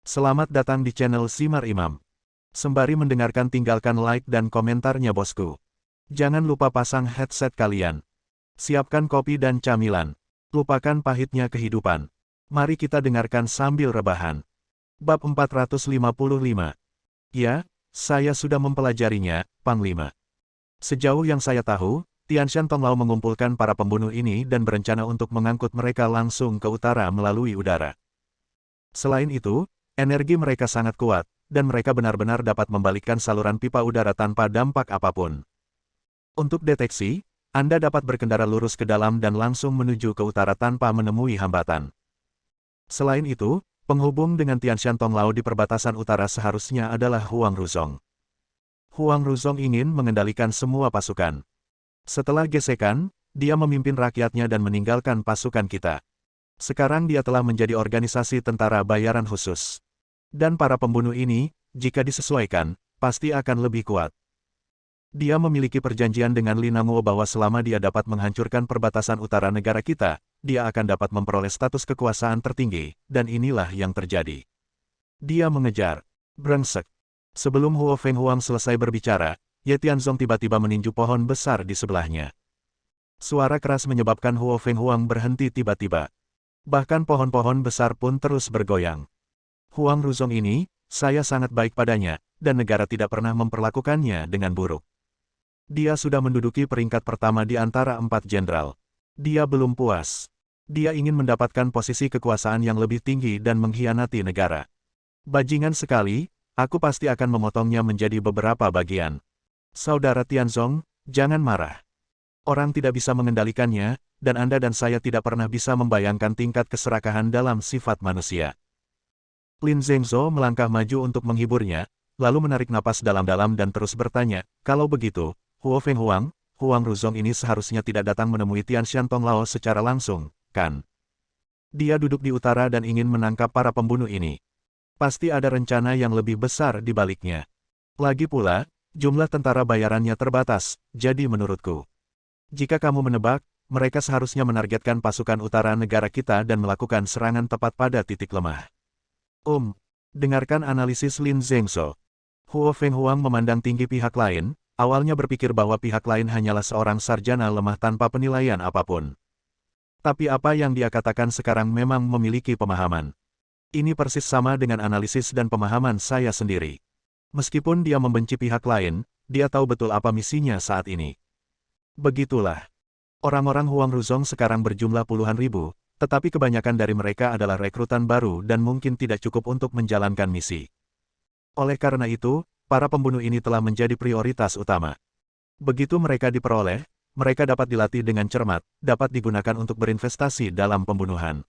Selamat datang di channel Simar Imam. Sembari mendengarkan tinggalkan like dan komentarnya bosku. Jangan lupa pasang headset kalian. Siapkan kopi dan camilan. Lupakan pahitnya kehidupan. Mari kita dengarkan sambil rebahan. Bab 455. Ya, saya sudah mempelajarinya, Panglima. Sejauh yang saya tahu, Tianshan Tonglao mengumpulkan para pembunuh ini dan berencana untuk mengangkut mereka langsung ke utara melalui udara. Selain itu, energi mereka sangat kuat, dan mereka benar-benar dapat membalikkan saluran pipa udara tanpa dampak apapun. Untuk deteksi, Anda dapat berkendara lurus ke dalam dan langsung menuju ke utara tanpa menemui hambatan. Selain itu, penghubung dengan Tianshan Tonglao di perbatasan utara seharusnya adalah Huang Ruzong. Huang Ruzong ingin mengendalikan semua pasukan. Setelah gesekan, dia memimpin rakyatnya dan meninggalkan pasukan kita. Sekarang dia telah menjadi organisasi tentara bayaran khusus. Dan para pembunuh ini, jika disesuaikan, pasti akan lebih kuat. Dia memiliki perjanjian dengan Lin Nanguo bahwa selama dia dapat menghancurkan perbatasan utara negara kita, dia akan dapat memperoleh status kekuasaan tertinggi, dan inilah yang terjadi. Dia mengejar. Brengsek. Sebelum Huo Feng Huang selesai berbicara, Ye Tianzong tiba-tiba meninju pohon besar di sebelahnya. Suara keras menyebabkan Huo Feng Huang berhenti tiba-tiba. Bahkan pohon-pohon besar pun terus bergoyang. Huang Ruzong ini, saya sangat baik padanya, dan negara tidak pernah memperlakukannya dengan buruk. Dia sudah menduduki peringkat pertama di antara 4 jenderal. Dia belum puas. Dia ingin mendapatkan posisi kekuasaan yang lebih tinggi dan mengkhianati negara. Bajingan sekali, aku pasti akan memotongnya menjadi beberapa bagian. Saudara Tianzong, jangan marah. Orang tidak bisa mengendalikannya, dan Anda dan saya tidak pernah bisa membayangkan tingkat keserakahan dalam sifat manusia. Lin Zhengzhou melangkah maju untuk menghiburnya, lalu menarik napas dalam-dalam dan terus bertanya, kalau begitu, Huo Feng Huang, Huang Ruzong ini seharusnya tidak datang menemui Tianshan Tonglao secara langsung, kan? Dia duduk di utara dan ingin menangkap para pembunuh ini. Pasti ada rencana yang lebih besar di baliknya. Lagi pula, jumlah tentara bayarannya terbatas, jadi menurutku, jika kamu menebak, mereka seharusnya menargetkan pasukan utara negara kita dan melakukan serangan tepat pada titik lemah. Dengarkan analisis Lin Zhengzhou. Huo Feng Huang memandang tinggi pihak lain, awalnya berpikir bahwa pihak lain hanyalah seorang sarjana lemah tanpa penilaian apapun. Tapi apa yang dia katakan sekarang memang memiliki pemahaman. Ini persis sama dengan analisis dan pemahaman saya sendiri. Meskipun dia membenci pihak lain, dia tahu betul apa misinya saat ini. Begitulah. Orang-orang Huang Ruzong sekarang berjumlah puluhan ribu, tetapi kebanyakan dari mereka adalah rekrutan baru dan mungkin tidak cukup untuk menjalankan misi. Oleh karena itu, para pembunuh ini telah menjadi prioritas utama. Begitu mereka diperoleh, mereka dapat dilatih dengan cermat, dapat digunakan untuk berinvestasi dalam pembunuhan.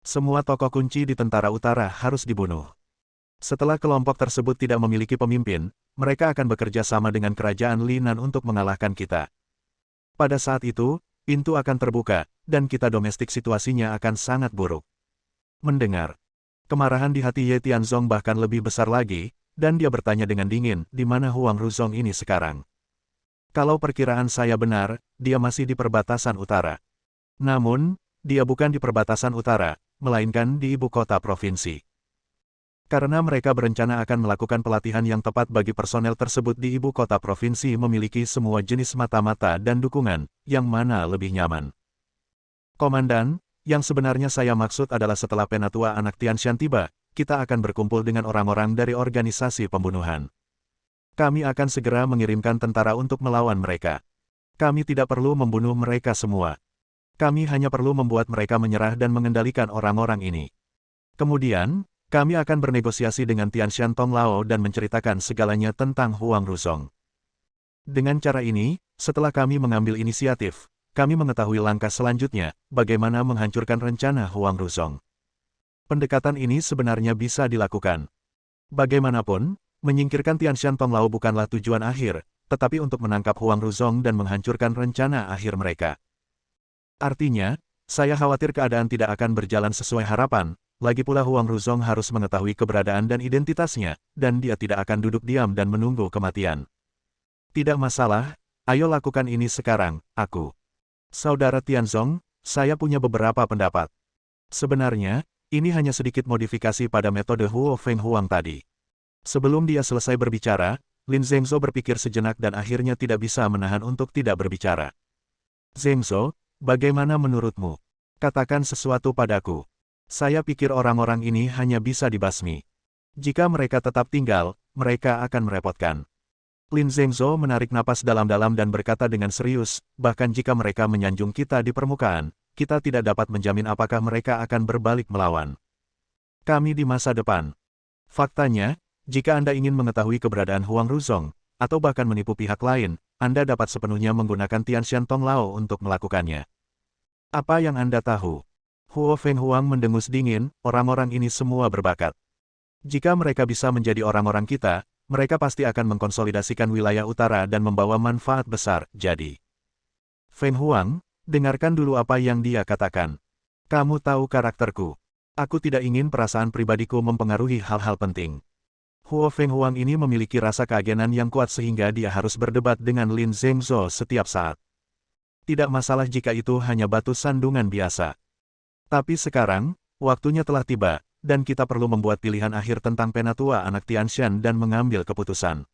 Semua tokoh kunci di tentara utara harus dibunuh. Setelah kelompok tersebut tidak memiliki pemimpin, mereka akan bekerja sama dengan kerajaan Linan untuk mengalahkan kita. Pada saat itu, pintu akan terbuka, dan kita domestik situasinya akan sangat buruk. Mendengar. Kemarahan di hati Ye Tianzong bahkan lebih besar lagi, dan dia bertanya dengan dingin, di mana Huang Ruzong ini sekarang? Kalau perkiraan saya benar, dia masih di perbatasan utara. Namun, dia bukan di perbatasan utara, melainkan di ibu kota provinsi. Karena mereka berencana akan melakukan pelatihan yang tepat bagi personel tersebut di ibu kota provinsi memiliki semua jenis mata-mata dan dukungan, yang mana lebih nyaman. Komandan, yang sebenarnya saya maksud adalah setelah penatua anak Tianshan tiba, kita akan berkumpul dengan orang-orang dari organisasi pembunuhan. Kami akan segera mengirimkan tentara untuk melawan mereka. Kami tidak perlu membunuh mereka semua. Kami hanya perlu membuat mereka menyerah dan mengendalikan orang-orang ini. Kemudian, kami akan bernegosiasi dengan Tianshan Tonglao dan menceritakan segalanya tentang Huang Ruzong. Dengan cara ini, setelah kami mengambil inisiatif, kami mengetahui langkah selanjutnya, bagaimana menghancurkan rencana Huang Ruzong. Pendekatan ini sebenarnya bisa dilakukan. Bagaimanapun, menyingkirkan Tianshan Tonglao bukanlah tujuan akhir, tetapi untuk menangkap Huang Ruzong dan menghancurkan rencana akhir mereka. Artinya, saya khawatir keadaan tidak akan berjalan sesuai harapan. Lagi pula Huang Ruzong harus mengetahui keberadaan dan identitasnya, dan dia tidak akan duduk diam dan menunggu kematian. Tidak masalah, ayo lakukan ini sekarang, aku. Saudara Tianzong, saya punya beberapa pendapat. Sebenarnya, Ini hanya sedikit modifikasi pada metode Huo Feng Huang tadi. Sebelum dia selesai berbicara, Lin Zhengzhou berpikir sejenak dan akhirnya tidak bisa menahan untuk tidak berbicara. Zhengzhou, bagaimana menurutmu? Katakan sesuatu padaku. Saya pikir orang-orang ini hanya bisa dibasmi. Jika mereka tetap tinggal, mereka akan merepotkan. Lin Zhengzhou menarik napas dalam-dalam dan berkata dengan serius, bahkan jika mereka menyanjung kita di permukaan, kita tidak dapat menjamin apakah mereka akan berbalik melawan kami di masa depan. Faktanya, jika Anda ingin mengetahui keberadaan Huang Ruzong, atau bahkan menipu pihak lain, Anda dapat sepenuhnya menggunakan Tianshan Tonglao untuk melakukannya. Apa yang Anda tahu? Huo Feng Huang mendengus dingin, orang-orang ini semua berbakat. Jika mereka bisa menjadi orang-orang kita, mereka pasti akan mengkonsolidasikan wilayah utara dan membawa manfaat besar, jadi. Feng Huang, dengarkan dulu apa yang dia katakan. Kamu tahu karakterku. Aku tidak ingin perasaan pribadiku mempengaruhi hal-hal penting. Huo Feng Huang ini memiliki rasa keagenan yang kuat sehingga dia harus berdebat dengan Lin Zhengzhou setiap saat. Tidak masalah jika itu hanya batu sandungan biasa. Tapi sekarang, waktunya telah tiba, dan kita perlu membuat pilihan akhir tentang penatua anak Tianshan dan mengambil keputusan.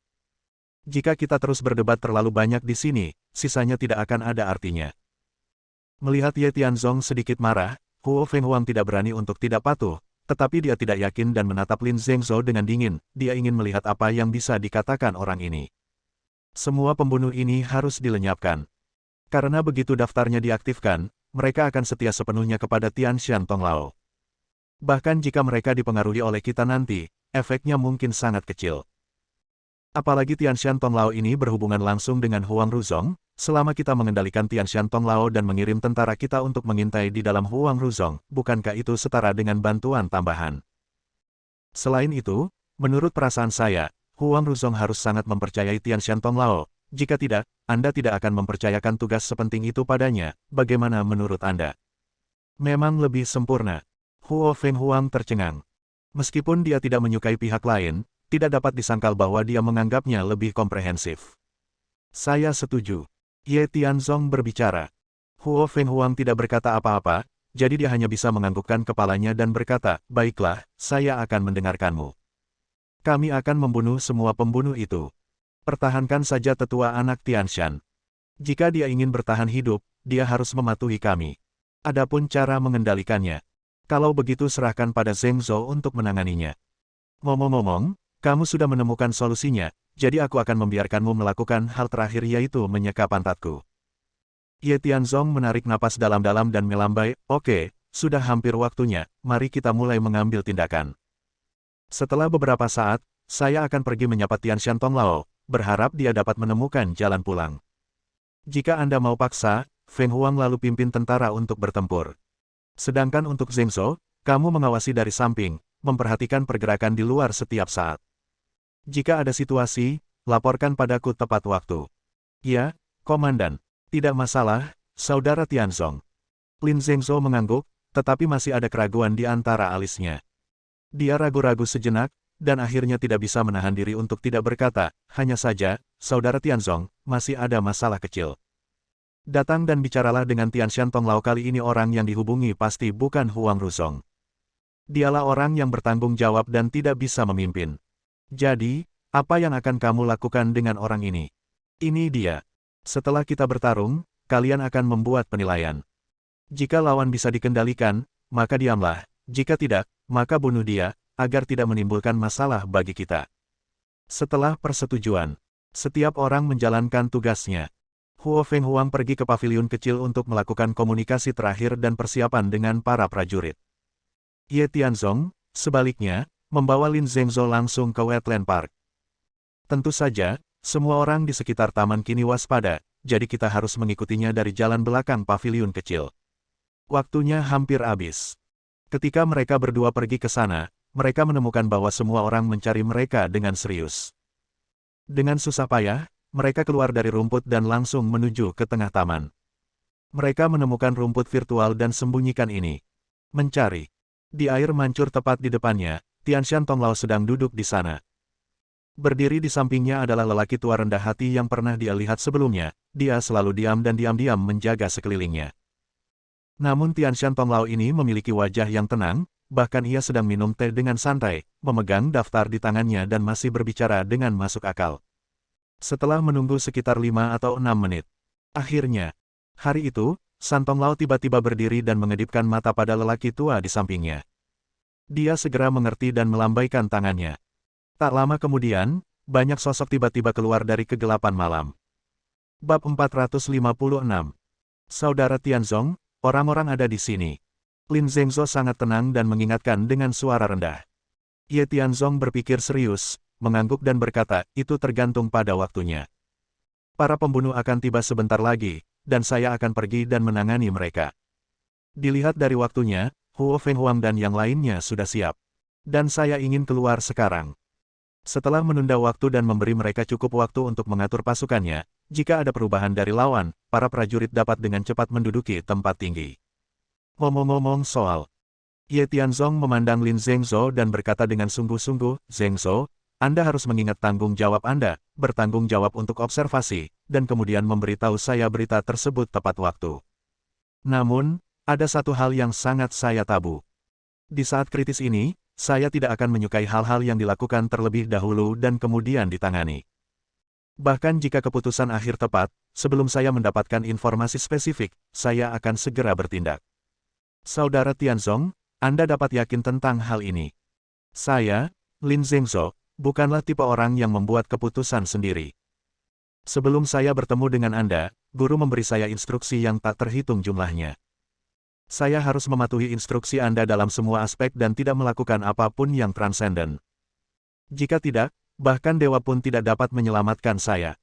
Jika kita terus berdebat terlalu banyak di sini, sisanya tidak akan ada artinya. Melihat Ye Tianzong sedikit marah, Huo Feng Huang tidak berani untuk tidak patuh, tetapi dia tidak yakin dan menatap Lin Zhengzhou dengan dingin, dia ingin melihat apa yang bisa dikatakan orang ini. Semua pembunuh ini harus dilenyapkan. Karena begitu daftarnya diaktifkan, mereka akan setia sepenuhnya kepada Tianshan Tonglao. Bahkan jika mereka dipengaruhi oleh kita nanti, efeknya mungkin sangat kecil. Apalagi Tianshan Tonglao ini berhubungan langsung dengan Huang Ruzong, selama kita mengendalikan Tianshan Tonglao dan mengirim tentara kita untuk mengintai di dalam Huang Ruzong, bukankah itu setara dengan bantuan tambahan? Selain itu, menurut perasaan saya, Huang Ruzong harus sangat mempercayai Tianshan Tonglao. Jika tidak, Anda tidak akan mempercayakan tugas sepenting itu padanya. Bagaimana menurut Anda? Memang lebih sempurna. Huo Feng Huang tercengang. Meskipun dia tidak menyukai pihak lain, tidak dapat disangkal bahwa dia menganggapnya lebih komprehensif. Saya setuju. Ye Tianzong berbicara. Huo Feng Huang tidak berkata apa-apa, jadi dia hanya bisa menganggukkan kepalanya dan berkata, baiklah, saya akan mendengarkanmu. Kami akan membunuh semua pembunuh itu. Pertahankan saja tetua anak Tianshan. Jika dia ingin bertahan hidup, dia harus mematuhi kami. Adapun cara mengendalikannya. Kalau begitu serahkan pada Zhengzhou untuk menanganinya. Ngomong-ngomong, kamu sudah menemukan solusinya, jadi aku akan membiarkanmu melakukan hal terakhir yaitu menyeka pantatku. Ye Tianzong menarik napas dalam-dalam dan melambai, oke, sudah hampir waktunya, mari kita mulai mengambil tindakan. Setelah beberapa saat, saya akan pergi menyapa Tianshan Tonglao, berharap dia dapat menemukan jalan pulang. Jika Anda mau paksa, Feng Huang lalu pimpin tentara untuk bertempur. Sedangkan untuk Zhengzhou, kamu mengawasi dari samping, memperhatikan pergerakan di luar setiap saat. Jika ada situasi, laporkan padaku tepat waktu. Ya, Komandan. Tidak masalah, Saudara Tianzong. Lin Zhengzhou mengangguk, tetapi masih ada keraguan di antara alisnya. Dia ragu-ragu sejenak, dan akhirnya tidak bisa menahan diri untuk tidak berkata, hanya saja, Saudara Tianzong, masih ada masalah kecil. Datang dan bicaralah dengan Tianshan Tonglao kali ini orang yang dihubungi pasti bukan Huang Ruzong. Dialah orang yang bertanggung jawab dan tidak bisa memimpin. Jadi, apa yang akan kamu lakukan dengan orang ini? Ini dia. Setelah kita bertarung, kalian akan membuat penilaian. Jika lawan bisa dikendalikan, maka diamlah. Jika tidak, maka bunuh dia, agar tidak menimbulkan masalah bagi kita. Setelah persetujuan, setiap orang menjalankan tugasnya. Huo Feng Huang pergi ke paviliun kecil untuk melakukan komunikasi terakhir dan persiapan dengan para prajurit. Ye Tianzong, sebaliknya, membawa Lin Zhengzhou langsung ke Wetland Park. Tentu saja, semua orang di sekitar taman kini waspada, jadi kita harus mengikutinya dari jalan belakang paviliun kecil. Waktunya hampir habis. Ketika mereka berdua pergi ke sana, mereka menemukan bahwa semua orang mencari mereka dengan serius. Dengan susah payah, mereka keluar dari rumput dan langsung menuju ke tengah taman. Mereka menemukan rumput virtual dan sembunyikan ini. Mencari. Di air mancur tepat di depannya, Tianshan Tonglao sedang duduk di sana. Berdiri di sampingnya adalah lelaki tua rendah hati yang pernah dia lihat sebelumnya, dia selalu diam dan diam-diam menjaga sekelilingnya. Namun Tianshan Tonglao ini memiliki wajah yang tenang, bahkan ia sedang minum teh dengan santai, memegang daftar di tangannya dan masih berbicara dengan masuk akal. Setelah menunggu sekitar 5 atau 6 menit. Akhirnya, hari itu, San Tonglao tiba-tiba berdiri dan mengedipkan mata pada lelaki tua di sampingnya. Dia segera mengerti dan melambaikan tangannya. Tak lama kemudian, banyak sosok tiba-tiba keluar dari kegelapan malam. Bab 456. Saudara Tianzong, orang-orang ada di sini. Lin Zhengzhou sangat tenang dan mengingatkan dengan suara rendah. Ye Tianzong berpikir serius, mengangguk dan berkata, itu tergantung pada waktunya. Para pembunuh akan tiba sebentar lagi, dan saya akan pergi dan menangani mereka. Dilihat dari waktunya, Huo Fenghuang dan yang lainnya sudah siap. Dan saya ingin keluar sekarang. Setelah menunda waktu dan memberi mereka cukup waktu untuk mengatur pasukannya, jika ada perubahan dari lawan, para prajurit dapat dengan cepat menduduki tempat tinggi. Ngomong-ngomong soal, Ye Tianzong memandang Lin Zhengzhou dan berkata dengan sungguh-sungguh, Zhengzhou, Anda harus mengingat tanggung jawab Anda, bertanggung jawab untuk observasi, dan kemudian memberitahu saya berita tersebut tepat waktu. Namun, ada satu hal yang sangat saya tabu. Di saat kritis ini, saya tidak akan menyukai hal-hal yang dilakukan terlebih dahulu dan kemudian ditangani. Bahkan jika keputusan akhir tepat, sebelum saya mendapatkan informasi spesifik, saya akan segera bertindak. Saudara Tianzong, Anda dapat yakin tentang hal ini. Saya, Lin Zhengzhou, bukanlah tipe orang yang membuat keputusan sendiri. Sebelum saya bertemu dengan Anda, guru memberi saya instruksi yang tak terhitung jumlahnya. Saya harus mematuhi instruksi Anda dalam semua aspek dan tidak melakukan apapun yang transenden. Jika tidak, bahkan dewa pun tidak dapat menyelamatkan saya.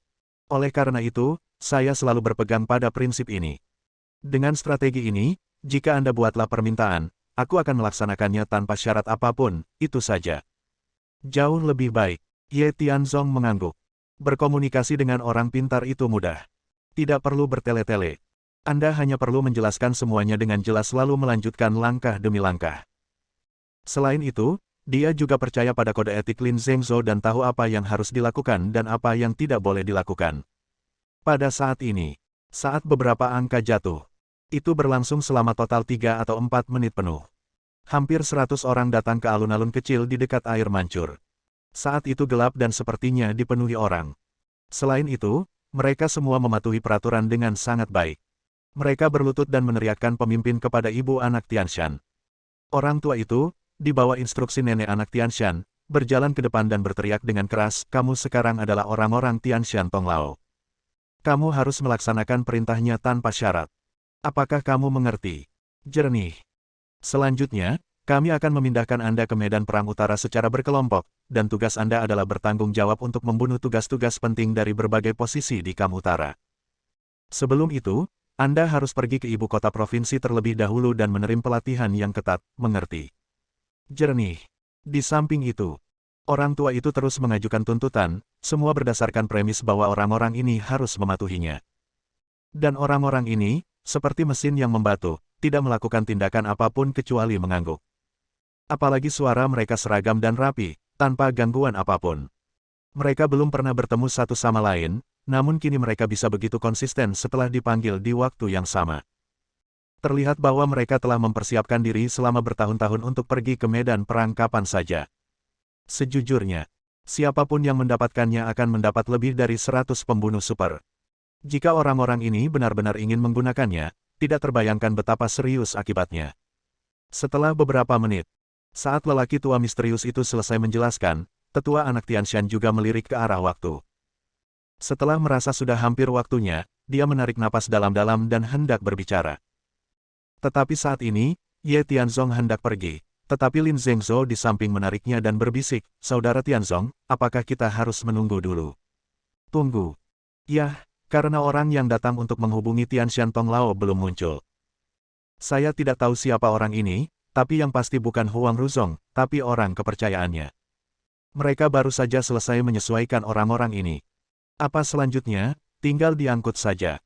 Oleh karena itu, saya selalu berpegang pada prinsip ini. Dengan strategi ini, jika Anda buatlah permintaan, aku akan melaksanakannya tanpa syarat apapun, itu saja. Jauh lebih baik. Ye Tianzong mengangguk. Berkomunikasi dengan orang pintar itu mudah. Tidak perlu bertele-tele. Anda hanya perlu menjelaskan semuanya dengan jelas lalu melanjutkan langkah demi langkah. Selain itu, dia juga percaya pada kode etik Lin Zhengzhou dan tahu apa yang harus dilakukan dan apa yang tidak boleh dilakukan. Pada saat ini, saat beberapa angka jatuh, itu berlangsung selama total 3 atau 4 menit penuh. Hampir 100 orang datang ke alun-alun kecil di dekat air mancur. Saat itu gelap dan sepertinya dipenuhi orang. Selain itu, mereka semua mematuhi peraturan dengan sangat baik. Mereka berlutut dan meneriakkan pemimpin kepada ibu anak Tianshan. Orang tua itu, di bawah instruksi nenek anak Tianshan, berjalan ke depan dan berteriak dengan keras, kamu sekarang adalah orang-orang Tianshan Tonglao. Kamu harus melaksanakan perintahnya tanpa syarat. Apakah kamu mengerti? Jernih. Selanjutnya, kami akan memindahkan Anda ke medan perang utara secara berkelompok, dan tugas Anda adalah bertanggung jawab untuk membunuh tugas-tugas penting dari berbagai posisi di Kam Utara. Sebelum itu, Anda harus pergi ke ibu kota provinsi terlebih dahulu dan menerima pelatihan yang ketat, mengerti? Jernih. Di samping itu, orang tua itu terus mengajukan tuntutan, semua berdasarkan premis bahwa orang-orang ini harus mematuhinya. Dan orang-orang ini, seperti mesin yang membatu, tidak melakukan tindakan apapun kecuali mengangguk. Apalagi suara mereka seragam dan rapi, tanpa gangguan apapun. Mereka belum pernah bertemu satu sama lain, namun kini mereka bisa begitu konsisten setelah dipanggil di waktu yang sama. Terlihat bahwa mereka telah mempersiapkan diri selama bertahun-tahun untuk pergi ke medan perang kapan saja. Sejujurnya, siapapun yang mendapatkannya akan mendapat lebih dari 100 pembunuh super. Jika orang-orang ini benar-benar ingin menggunakannya, tidak terbayangkan betapa serius akibatnya. Setelah beberapa menit, saat lelaki tua misterius itu selesai menjelaskan, tetua anak Tianshan juga melirik ke arah waktu. Setelah merasa sudah hampir waktunya, dia menarik napas dalam-dalam dan hendak berbicara. Tetapi saat ini, Ye Tianzong hendak pergi, tetapi Lin Zhengzhou di samping menariknya dan berbisik, Saudara Tianzong, apakah kita harus menunggu dulu? Tunggu. Yah, karena orang yang datang untuk menghubungi Tianshan Tonglao belum muncul. Saya tidak tahu siapa orang ini, tapi yang pasti bukan Huang Ruzong, tapi orang kepercayaannya. Mereka baru saja selesai menyesuaikan orang-orang ini. Apa selanjutnya? Tinggal diangkut saja.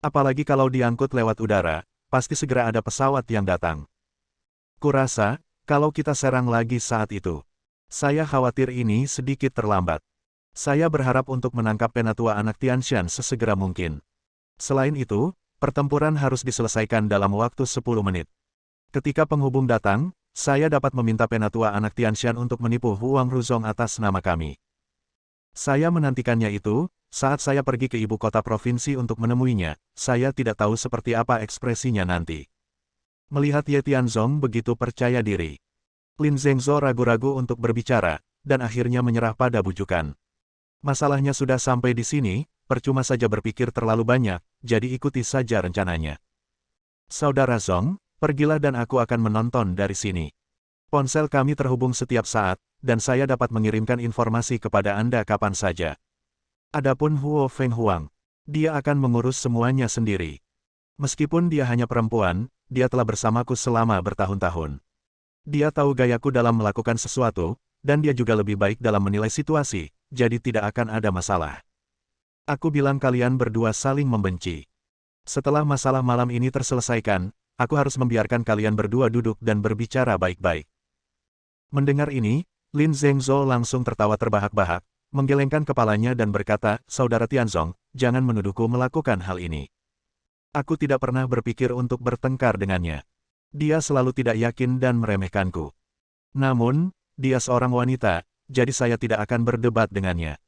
Apalagi kalau diangkut lewat udara, pasti segera ada pesawat yang datang. Kurasa, kalau kita serang lagi saat itu, saya khawatir ini sedikit terlambat. Saya berharap untuk menangkap penatua anak Tianshan sesegera mungkin. Selain itu, pertempuran harus diselesaikan dalam waktu 10 menit. Ketika penghubung datang, saya dapat meminta penatua anak Tianshan untuk menipu Huang Ruzong atas nama kami. Saya menantikannya itu, saat saya pergi ke ibu kota provinsi untuk menemuinya, saya tidak tahu seperti apa ekspresinya nanti. Melihat Ye Tianzong begitu percaya diri, Lin Zhengzhou ragu-ragu untuk berbicara, dan akhirnya menyerah pada bujukan. Masalahnya sudah sampai di sini, percuma saja berpikir terlalu banyak, jadi ikuti saja rencananya. Saudara Zong, pergilah dan aku akan menonton dari sini. Ponsel kami terhubung setiap saat, dan saya dapat mengirimkan informasi kepada Anda kapan saja. Adapun Huo Feng Huang, dia akan mengurus semuanya sendiri. Meskipun dia hanya perempuan, dia telah bersamaku selama bertahun-tahun. Dia tahu gayaku dalam melakukan sesuatu, dan dia juga lebih baik dalam menilai situasi, jadi tidak akan ada masalah. Aku bilang kalian berdua saling membenci. Setelah masalah malam ini terselesaikan, aku harus membiarkan kalian berdua duduk dan berbicara baik-baik. Mendengar ini, Lin Zhengzhou langsung tertawa terbahak-bahak, menggelengkan kepalanya dan berkata, Saudara Tianzong, jangan menuduhku melakukan hal ini. Aku tidak pernah berpikir untuk bertengkar dengannya. Dia selalu tidak yakin dan meremehkanku. Namun, dia seorang wanita, jadi saya tidak akan berdebat dengannya.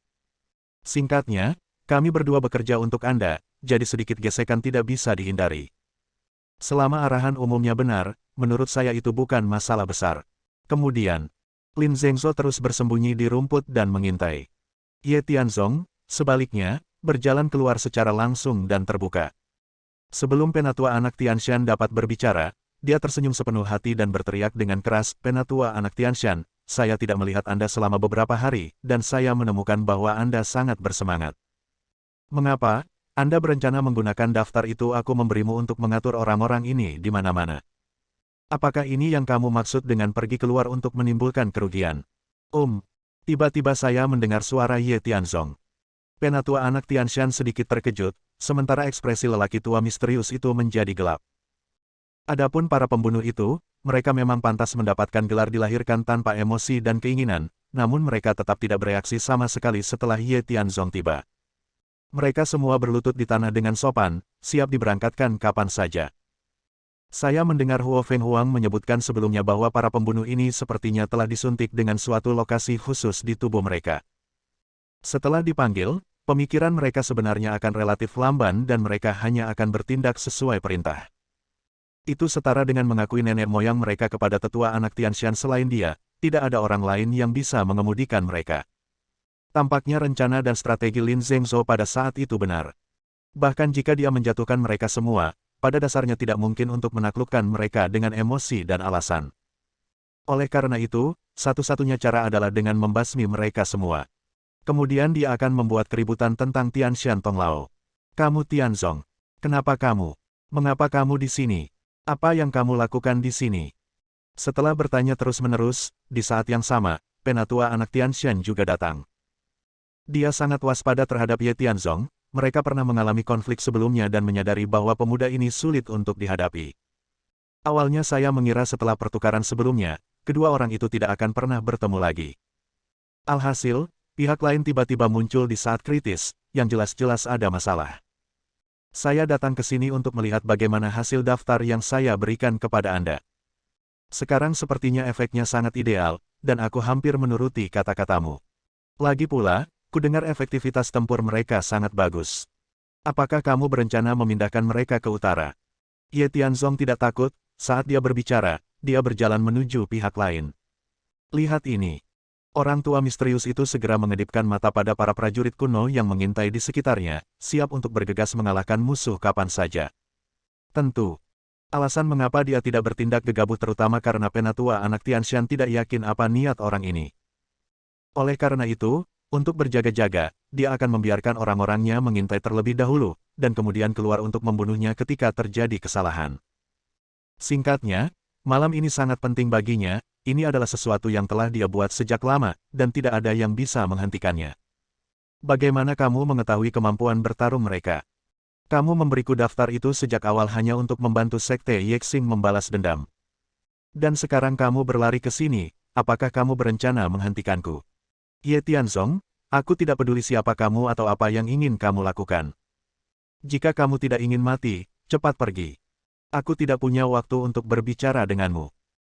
Singkatnya, kami berdua bekerja untuk Anda, jadi sedikit gesekan tidak bisa dihindari. Selama arahan umumnya benar, menurut saya itu bukan masalah besar. Kemudian, Lin Zhengzhou terus bersembunyi di rumput dan mengintai. Ye Tianzong, sebaliknya, berjalan keluar secara langsung dan terbuka. Sebelum penatua anak Tianshan dapat berbicara, dia tersenyum sepenuh hati dan berteriak dengan keras, Penatua anak Tianshan, saya tidak melihat Anda selama beberapa hari, dan saya menemukan bahwa Anda sangat bersemangat. Mengapa? Anda berencana menggunakan daftar itu aku memberimu untuk mengatur orang-orang ini di mana-mana. Apakah ini yang kamu maksud dengan pergi keluar untuk menimbulkan kerugian? Tiba-tiba saya mendengar suara Ye Tianzong. Penatua anak Tianshan sedikit terkejut, sementara ekspresi lelaki tua misterius itu menjadi gelap. Adapun para pembunuh itu, mereka memang pantas mendapatkan gelar dilahirkan tanpa emosi dan keinginan, namun mereka tetap tidak bereaksi sama sekali setelah Ye Tianzong tiba. Mereka semua berlutut di tanah dengan sopan, siap diberangkatkan kapan saja. Saya mendengar Huo Feng Huang menyebutkan sebelumnya bahwa para pembunuh ini sepertinya telah disuntik dengan suatu lokasi khusus di tubuh mereka. Setelah dipanggil, pemikiran mereka sebenarnya akan relatif lamban dan mereka hanya akan bertindak sesuai perintah. Itu setara dengan mengakui nenek moyang mereka kepada tetua anak Tianshan selain dia, tidak ada orang lain yang bisa mengemudikan mereka. Tampaknya rencana dan strategi Lin Zhengzhou pada saat itu benar. Bahkan jika dia menjatuhkan mereka semua, pada dasarnya tidak mungkin untuk menaklukkan mereka dengan emosi dan alasan. Oleh karena itu, satu-satunya cara adalah dengan membasmi mereka semua. Kemudian dia akan membuat keributan tentang Tianshan Tonglao. Kamu Tianzong. Kenapa kamu? Mengapa kamu di sini? Apa yang kamu lakukan di sini? Setelah bertanya terus-menerus, di saat yang sama, penatua anak Tianshan juga datang. Dia sangat waspada terhadap Ye Tianzong. Mereka pernah mengalami konflik sebelumnya dan menyadari bahwa pemuda ini sulit untuk dihadapi. Awalnya saya mengira setelah pertukaran sebelumnya, kedua orang itu tidak akan pernah bertemu lagi. Alhasil, pihak lain tiba-tiba muncul di saat kritis, yang jelas-jelas ada masalah. Saya datang ke sini untuk melihat bagaimana hasil daftar yang saya berikan kepada Anda. Sekarang sepertinya efeknya sangat ideal, dan aku hampir menuruti kata-katamu. Lagi pula, kudengar efektivitas tempur mereka sangat bagus. Apakah kamu berencana memindahkan mereka ke utara? Ye Tianzong tidak takut, saat dia berbicara, dia berjalan menuju pihak lain. Lihat ini. Orang tua misterius itu segera mengedipkan mata pada para prajurit kuno yang mengintai di sekitarnya, siap untuk bergegas mengalahkan musuh kapan saja. Tentu. Alasan mengapa dia tidak bertindak gegabah terutama karena penatua anak Tianshan tidak yakin apa niat orang ini. Oleh karena itu, untuk berjaga-jaga, dia akan membiarkan orang-orangnya mengintai terlebih dahulu, dan kemudian keluar untuk membunuhnya ketika terjadi kesalahan. Singkatnya, malam ini sangat penting baginya, ini adalah sesuatu yang telah dia buat sejak lama, dan tidak ada yang bisa menghentikannya. Bagaimana kamu mengetahui kemampuan bertarung mereka? Kamu memberiku daftar itu sejak awal hanya untuk membantu Sekte Yexing membalas dendam. Dan sekarang kamu berlari ke sini, apakah kamu berencana menghentikanku? Ye Tianzong, aku tidak peduli siapa kamu atau apa yang ingin kamu lakukan. Jika kamu tidak ingin mati, cepat pergi. Aku tidak punya waktu untuk berbicara denganmu.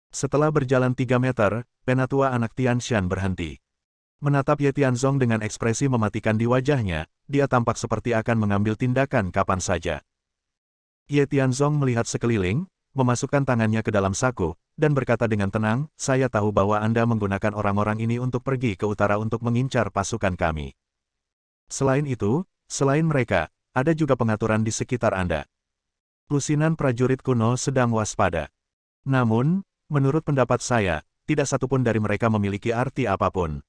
Setelah berjalan 3 meter, penatua anak Tian Shan berhenti. Menatap Ye Tianzong dengan ekspresi mematikan di wajahnya, dia tampak seperti akan mengambil tindakan kapan saja. Ye Tianzong melihat sekeliling, memasukkan tangannya ke dalam saku, dan berkata dengan tenang, "Saya tahu bahwa Anda menggunakan orang-orang ini untuk pergi ke utara untuk mengincar pasukan kami. Selain itu, selain mereka, ada juga pengaturan di sekitar Anda. Lusinan prajurit kuno sedang waspada. Namun, menurut pendapat saya, tidak satupun dari mereka memiliki arti apapun.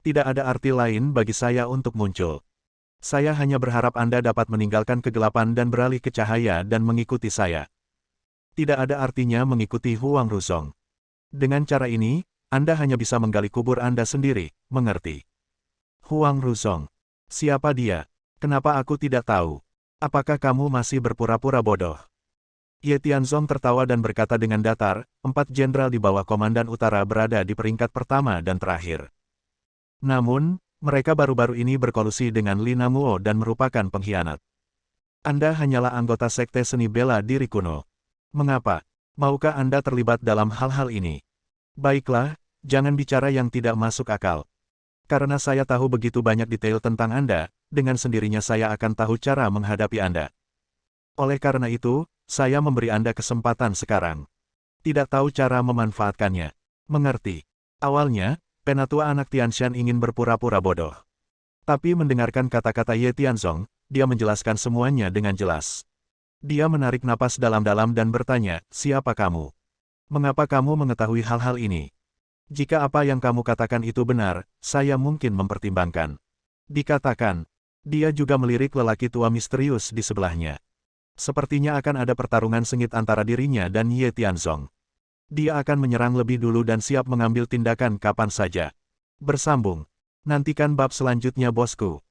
Tidak ada arti lain bagi saya untuk muncul. Saya hanya berharap Anda dapat meninggalkan kegelapan dan beralih ke cahaya dan mengikuti saya. Tidak ada artinya mengikuti Huang Ruzong. Dengan cara ini, Anda hanya bisa menggali kubur Anda sendiri, mengerti?" Huang Ruzong. Siapa dia? Kenapa aku tidak tahu? Apakah kamu masih berpura-pura bodoh? Ye Tianzong tertawa dan berkata dengan datar, 4 jenderal di bawah Komandan Utara berada di peringkat pertama dan terakhir. Namun, mereka baru-baru ini berkolusi dengan Lin Namuo dan merupakan pengkhianat. Anda hanyalah anggota sekte seni bela diri kuno. Mengapa? Maukah Anda terlibat dalam hal-hal ini? Baiklah, jangan bicara yang tidak masuk akal. Karena saya tahu begitu banyak detail tentang Anda, dengan sendirinya saya akan tahu cara menghadapi Anda. Oleh karena itu, saya memberi Anda kesempatan sekarang. Tidak tahu cara memanfaatkannya. Mengerti? Awalnya, penatua anak Tianshan ingin berpura-pura bodoh. Tapi mendengarkan kata-kata Ye Tianzong, dia menjelaskan semuanya dengan jelas. Dia menarik napas dalam-dalam dan bertanya, "Siapa kamu? Mengapa kamu mengetahui hal-hal ini? Jika apa yang kamu katakan itu benar, saya mungkin mempertimbangkan." Dikatakan, dia juga melirik lelaki tua misterius di sebelahnya. Sepertinya akan ada pertarungan sengit antara dirinya dan Ye Tianzong. Dia akan menyerang lebih dulu dan siap mengambil tindakan kapan saja. Bersambung. Nantikan bab selanjutnya bosku.